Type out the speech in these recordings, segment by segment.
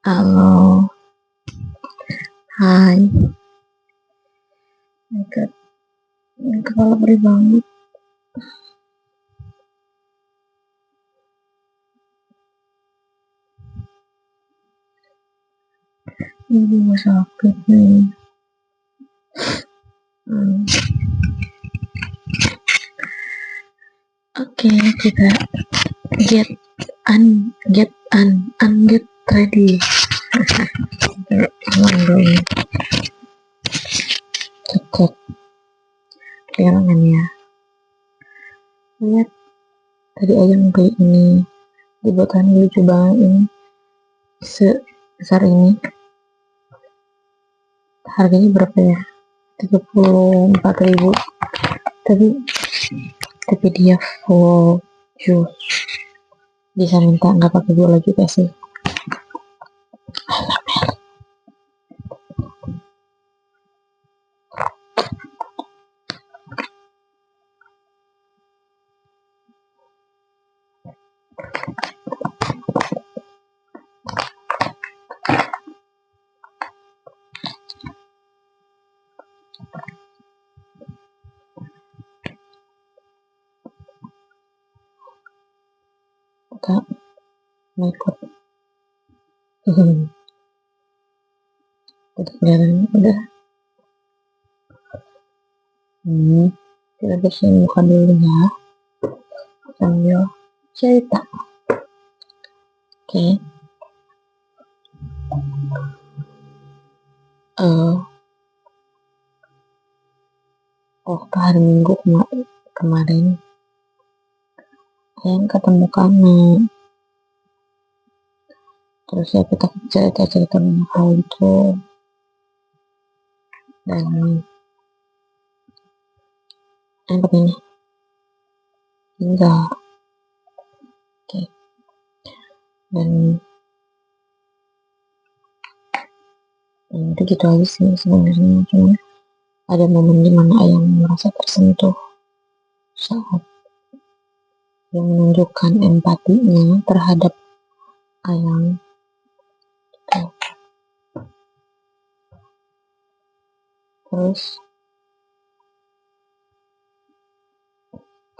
Halo, hai. My God, ini kepala perih banget. Ini juga sakit nih. Hmm. Oke, kita get get ready. Emang dong, cek kehilangan ya. Lihat tadi ayam beli ini dibuatkan lucu banget ini sebesar ini. Harganya berapa ya? 34.000. Tapi dia full jus. Bisa minta nggak pakai gula juga sih. Kak, mau ikut. Udah. Kita bersihin muka dulu ya sambil cerita. Oke. Waktu hari Minggu kemarin ayam ketemu kamu, terus ya kita cerita banyak hal itu, dan yang begini enggak. Oke. Dan itu gitu aja sih sebenarnya, cuma ada momen dimana ayam merasa tersentuh saat yang menunjukkan empatinya terhadap ayam gitu. Terus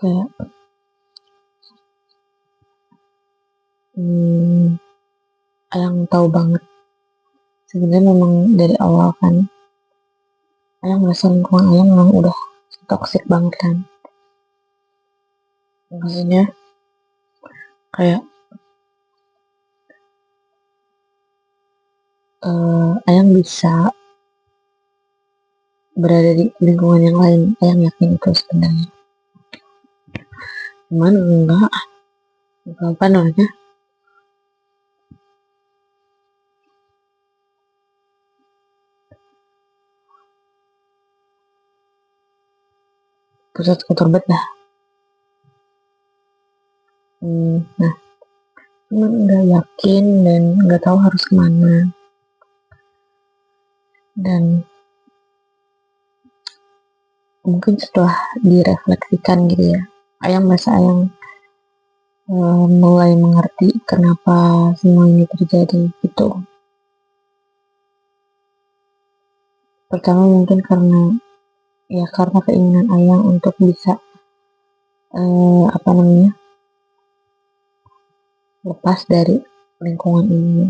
kayak ayam tahu banget sebenarnya memang dari awal kan ayam merasa lingkungan ayam memang udah toxic banget kan, maksudnya kayak ayam bisa berada di lingkungan yang lain, ayam yakin itu sebenarnya, cuman enggak apa namanya pusat kotor banget lah. Nah, cuman enggak yakin dan enggak tahu harus kemana, dan mungkin setelah direfleksikan gitu ya, ayam merasa ayam mulai mengerti kenapa semua ini terjadi gitu. Pertama mungkin karena keinginan ayam untuk bisa apa namanya lepas dari lingkungan ini.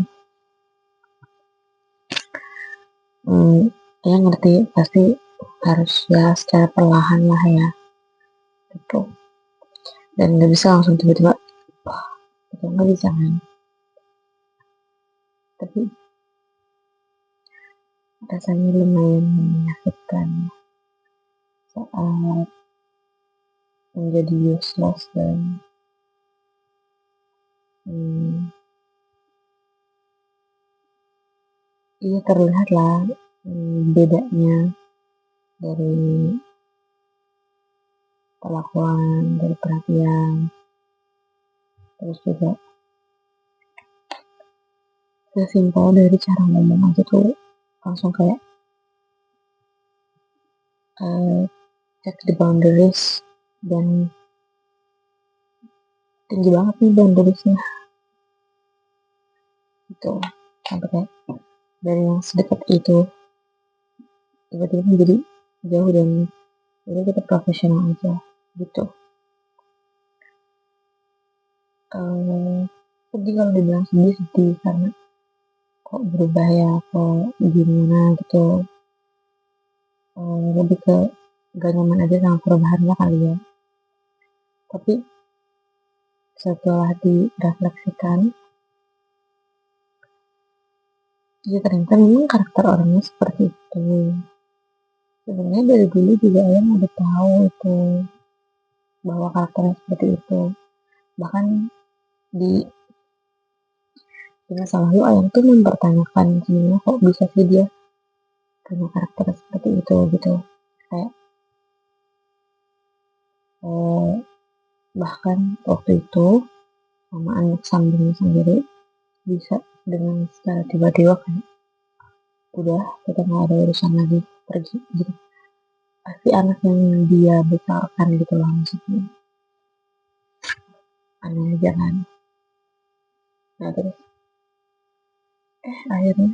Ayam ngerti pasti harus ya secara perlahan lah ya gitu, dan nggak bisa langsung tiba-tiba itu nggak bisa kan, tapi rasanya lumayan menyakitkan saat menjadi useless dan iya terlihat lah bedanya dari perlakuan, dari perhatian, terus juga sesimpel dari cara ngomong aja tuh langsung kayak check the boundaries, dan tinggi banget nih boundariesnya gitu. sampai kayak dari yang sedekat itu tiba-tiba menjadi jauh, dan jadi kita profesional aja gitu. Sedih, kalau dibilang sedih karena kok berubah ya, kok gimana gitu. Lebih ke gak nyaman aja sama perubahannya kali ya. Tapi setelah direfleksikan, ya ternyata memang karakter orangnya seperti itu. Sebenarnya dari dulu juga Ayang udah tahu itu, bahwa karakternya seperti itu. Bahkan di masa lalu Ayang tuh mempertanyakan sebenarnya kok bisa sih dia punya karakter seperti itu gitu. Kayak eh, bahkan waktu itu sama anak kandungnya sendiri bisa dengan secara tiba-tiba kayak udah kita nggak ada urusan lagi, pergi gitu. Pasti anak yang dia besarkan gitu loh, maksudnya aneh aja kan. Nah terus akhirnya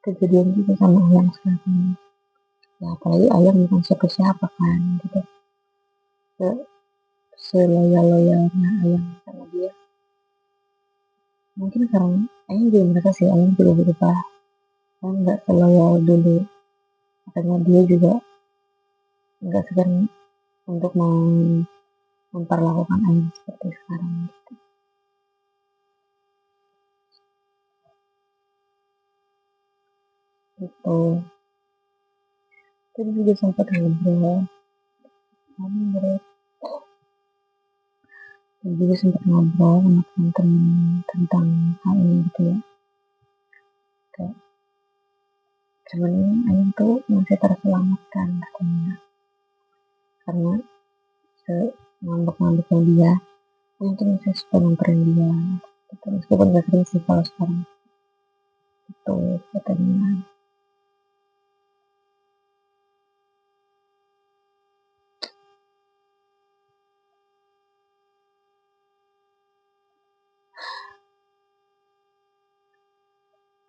kejadian juga sama ayam sekarang. Ya apalagi ayam bukan siapa-siapa kan gitu. Seloyal-loyalnya ayam sama dia, mungkin karena ayam juga merasa sih ayam juga berubah kan, nggak seloyal dulu. Makanya dia juga nggak segan untuk memperlakukan ayam seperti sekarang gitu. Tadi juga sempat ngobrol, ngobrol juga sempat ngobrol sama teman-teman tentang hal ini gitu ya. Kayak sebenarnya ayam tuh masih terselamatkan katanya, karena ngambek-ngambeknya dia mungkin bisa suka nyamperin dia gitu. Meskipun gak sering sih kalau sekarang itu katanya.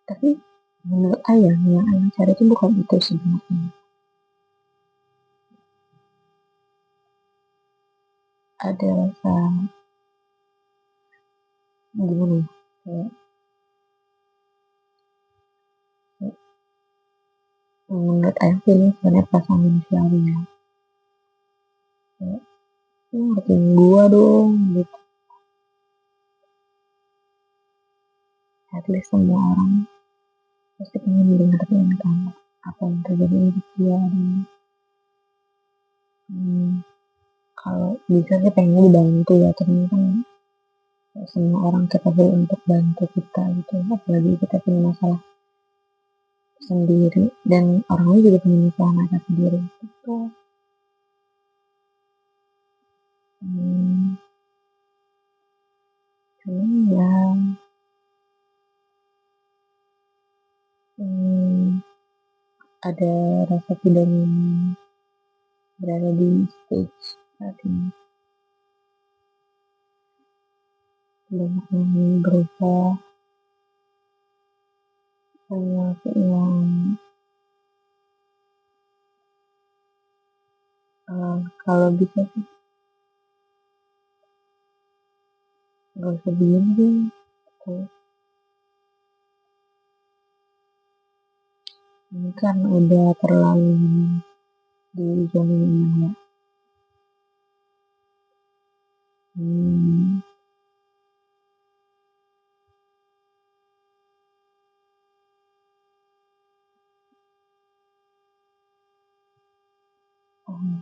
Tapi menurut ayah, yang ayah cari itu bukan itu sebenarnya. Ada rasa gimana ya, kayak menurut ayah sih ini sebenarnya perasaan manusiawi ya. Kayak ngertiin gua dong gitu. At least semua orang pasti pengen dengerin kan apa yang terjadi di dia, dan hmm, kalau bisa sih pengen dibantu ya, teman kan semua orang capable untuk bantu kita gitu, apalagi kita punya masalah sendiri dan orang lain juga punya masalah mereka sendiri gitu. hmm, Cuman ya hmm, ada rasa tidak nyaman berada di stage saat ini. Banyak yang berubah, banyak yang kalau bisa sih nggak usah begini deh gitu. Ini kan udah terlalu di zona nyaman ya. hmm, oh,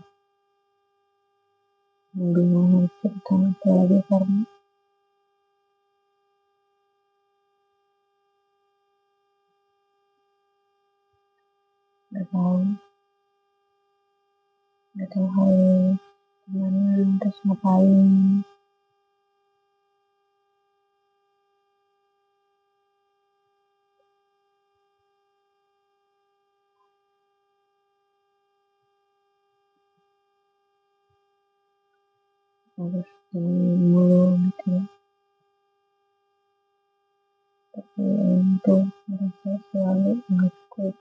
bingung harus cerita apa lagi karena nggak tahu nggak tahu harus gimana, terus ngapain. Harus ini mulu gitu ya. tapi ayam tuh merasa selalu ngikut.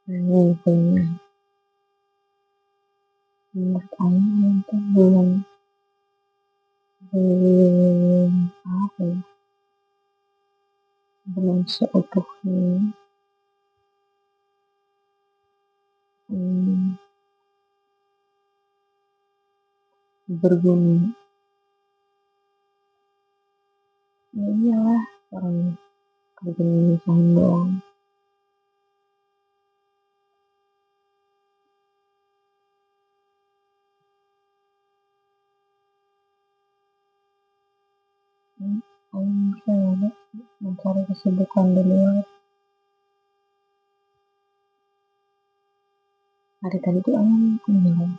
Nah, punya menurut ayam tuh belum apa ya, belum seutuhnya hmm, berguna. Ya iyalah, orang kerja nyusahin doang. Ayam bisa mencari kesibukan di luar. Hari tadi tuh ayam punya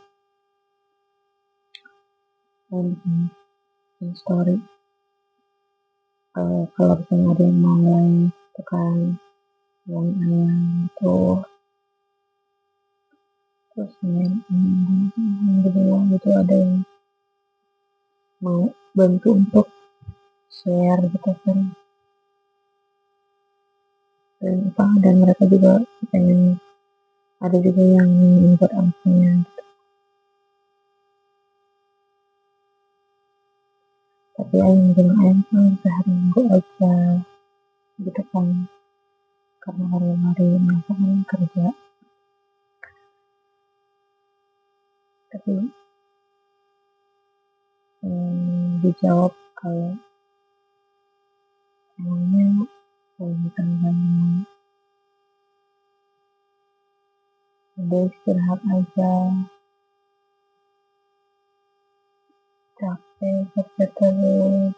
story kalau misalnya ada yang mau live itu kan yang ayam itu terus alhamdulillah gitu ada yang mau bantu untuk share gitu kan, dan apa, dan mereka juga pengen, ada juga yang buat anaknya, tapi ayam bilang ayam kan sehari minggu aja gitu kan, karena hari-hari mereka kan kerja. Tapi dijawab kalau emangnya kalau misalnya udah istirahat aja, capek kerja terus.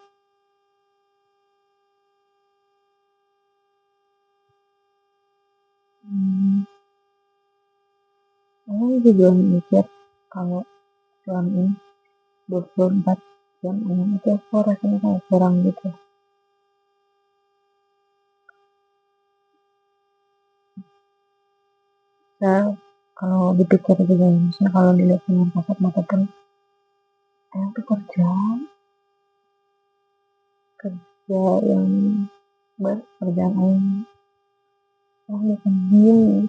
Aku juga mikir kalau selama ini 24 jam ayam itu aku rasanya kayak kurang gitu. Nah, kalau dipikir juga ya, misalnya kalau dilihat dengan kasat mata pun ayam tuh kerja yang kerjaan ayam oh bukan diem,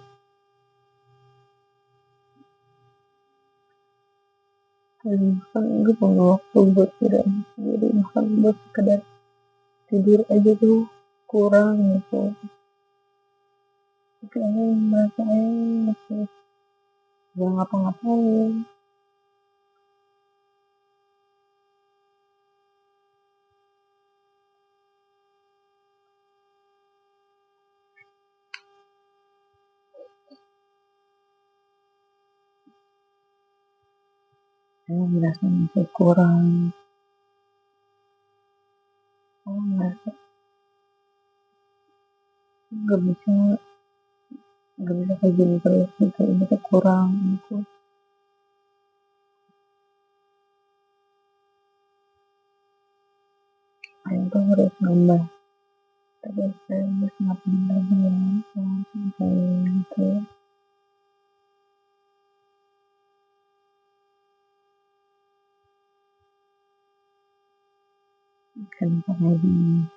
dan bahkan gue punya waktu buat tidak sendiri, bahkan buat sekedar tidur aja tuh kurang gitu. Tapi ayam merasa ayam masih gak ngapa-ngapain. Ayam merasa masih kurang. Ayam merasa gak bisa kayak gini terus gitu, ini tuh kurang gitu. Ayam tuh harus nambah, tapi saya harus ngapain lagi ya, sampai gitu. Kenapa kayak gini?